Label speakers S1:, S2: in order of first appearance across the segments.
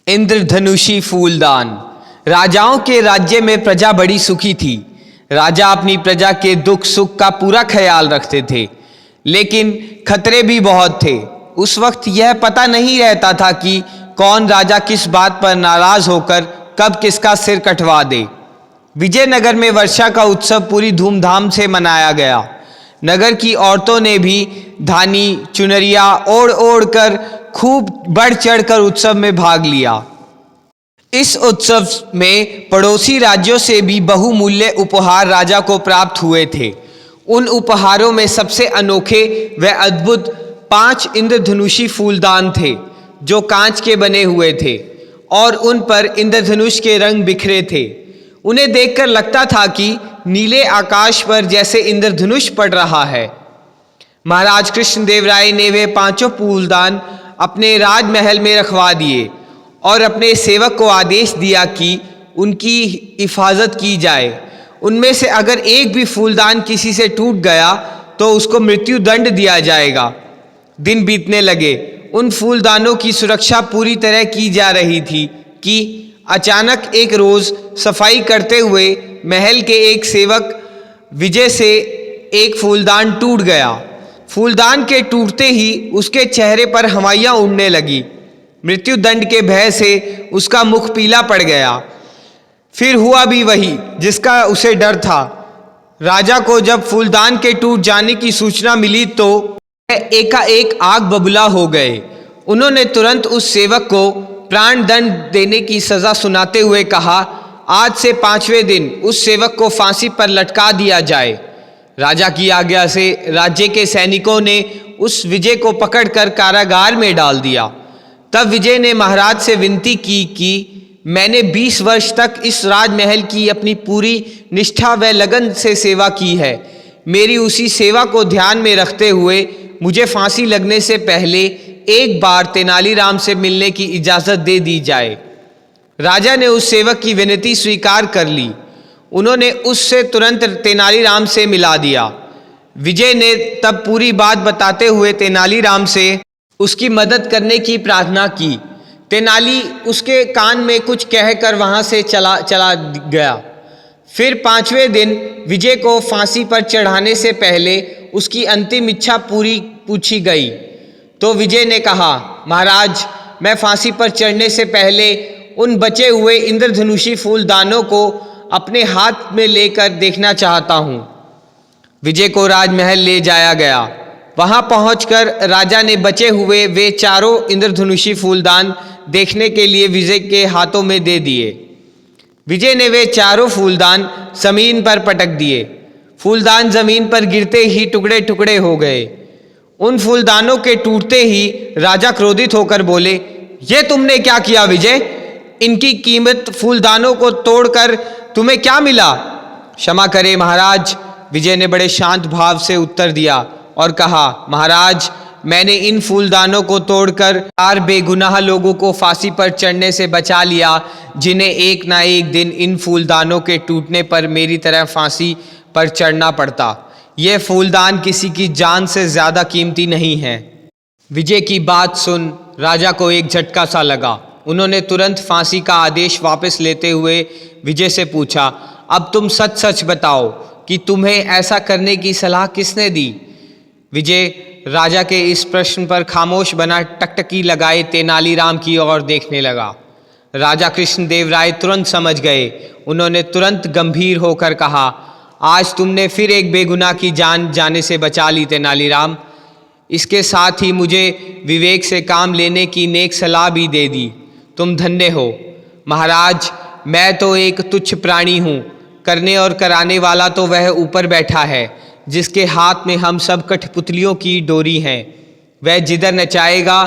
S1: इंद्रधनुषी फूलदान। राजाओं के राज्य में प्रजा बड़ी सुखी थी। राजा अपनी प्रजा के दुख सुख का पूरा ख्याल रखते थे, लेकिन खतरे भी बहुत थे। उस वक्त यह पता नहीं रहता था कि कौन राजा किस बात पर नाराज होकर कब किसका सिर कटवा दे। विजयनगर में वर्षा का उत्सव पूरी धूमधाम से मनाया गया। नगर की औरतों ने भी धानी चुनरिया ओढ़ ओढ़ कर खूब बढ़ चढ़कर उत्सव में भाग लिया। इस उत्सव में पड़ोसी राज्यों से भी बहुमूल्य उपहार राजा को प्राप्त हुए थे। उन उपहारों में सबसे अनोखे व अद्भुत 5 इंद्रधनुषी फूलदान थे, जो कांच के बने हुए थे और उन पर इंद्रधनुष के रंग बिखरे थे। उन्हें देखकर लगता था कि नीले आकाश पर जैसे इंद्रधनुष पड़ रहा है। महाराज कृष्णदेव राय ने वे 5 फूलदान अपने राजमहल में रखवा दिए और अपने सेवक को आदेश दिया कि उनकी हिफाजत की जाए। उनमें से अगर एक भी फूलदान किसी से टूट गया तो उसको मृत्यु दंड दिया जाएगा। दिन बीतने लगे। उन फूलदानों की सुरक्षा पूरी तरह की जा रही थी कि अचानक एक रोज सफाई करते हुए महल के एक सेवक विजय से एक फूलदान टूट गया। फूलदान के टूटते ही उसके चेहरे पर हवाइयाँ उड़ने लगी। मृत्यु दंड के भय से उसका मुख पीला पड़ गया। फिर हुआ भी वही जिसका उसे डर था। राजा को जब फूलदान के टूट जाने की सूचना मिली तो एकाएक आग बबूला हो गए। उन्होंने तुरंत उस सेवक को प्राण दंड देने की सजा सुनाते हुए कहा, आज से 5वें दिन उस सेवक को फांसी पर लटका दिया जाए। राजा की आज्ञा से राज्य के सैनिकों ने उस विजय को पकड़कर कारागार में डाल दिया। तब विजय ने महाराज से विनती की कि मैंने 20 वर्ष तक इस राजमहल की अपनी पूरी निष्ठा व लगन से सेवा की है। मेरी उसी सेवा को ध्यान में रखते हुए मुझे फांसी लगने से पहले एक बार तेनालीराम से मिलने की इजाज़त दे दी जाए। राजा ने उस सेवक की विनती स्वीकार कर ली। उन्होंने उससे तुरंत तेनालीराम से मिला दिया। विजय ने तब पूरी बात बताते हुए तेनालीराम से उसकी मदद करने की प्रार्थना की। तेनाली उसके कान में कुछ कहकर वहां से चला गया। फिर 5वें दिन विजय को फांसी पर चढ़ाने से पहले उसकी अंतिम इच्छा पूछी गई तो विजय ने कहा, महाराज, मैं फांसी पर चढ़ने से पहले उन बचे हुए इंद्रधनुषी फूलदानों को अपने हाथ में लेकर देखना चाहता हूँ। विजय को राजमहल ले जाया गया। वहां पहुंचकर राजा ने बचे हुए वे 4 इंद्रधनुषी फूलदान देखने के लिए विजय के हाथों में दे दिए। विजय ने वे 4 फूलदान जमीन पर पटक दिए। फूलदान जमीन पर गिरते ही टुकड़े टुकड़े हो गए। उन फूलदानों के टूटते ही राजा क्रोधित होकर बोले, ये तुमने क्या किया विजय? इनकी कीमत फूलदानों को तोड़कर तुम्हें क्या मिला? क्षमा करें महाराज, विजय ने बड़े शांत भाव से उत्तर दिया और कहा, महाराज, मैंने इन फूलदानों को तोड़कर 4 बेगुनाह लोगों को फांसी पर चढ़ने से बचा लिया, जिन्हें एक ना एक दिन इन फूलदानों के टूटने पर मेरी तरह फांसी पर चढ़ना पड़ता। ये फूलदान किसी की जान से ज्यादा कीमती नहीं है। विजय की बात सुन राजा को एक झटका सा लगा। उन्होंने तुरंत फांसी का आदेश वापस लेते हुए विजय से पूछा, अब तुम सच सच बताओ कि तुम्हें ऐसा करने की सलाह किसने दी? विजय राजा के इस प्रश्न पर खामोश बना टकटकी लगाए तेनालीराम की ओर देखने लगा। राजा कृष्णदेव राय तुरंत समझ गए। उन्होंने तुरंत गंभीर होकर कहा, आज तुमने फिर एक बेगुनाह की जान जाने से बचा ली तेनालीराम। इसके साथ ही मुझे विवेक से काम लेने की नेक सलाह भी दे दी। तुम धन्य हो। महाराज, मैं तो एक तुच्छ प्राणी हूँ। करने और कराने वाला तो वह ऊपर बैठा है, जिसके हाथ में हम सब कठपुतलियों की डोरी हैं। वह जिधर नचाएगा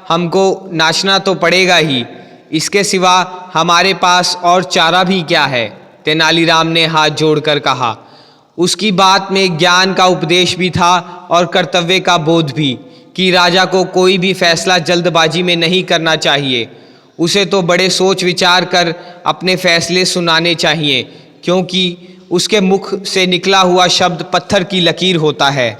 S1: हमको नाचना तो पड़ेगा ही। इसके सिवा हमारे पास और चारा भी क्या है? तेनालीराम ने हाथ जोड़कर कहा। उसकी बात में ज्ञान का उपदेश भी था और कर्तव्य का बोध भी, कि राजा को कोई भी फैसला जल्दबाजी में नहीं करना चाहिए। उसे तो बड़े सोच विचार कर अपने फैसले सुनाने चाहिए, क्योंकि उसके मुख से निकला हुआ शब्द पत्थर की लकीर होता है।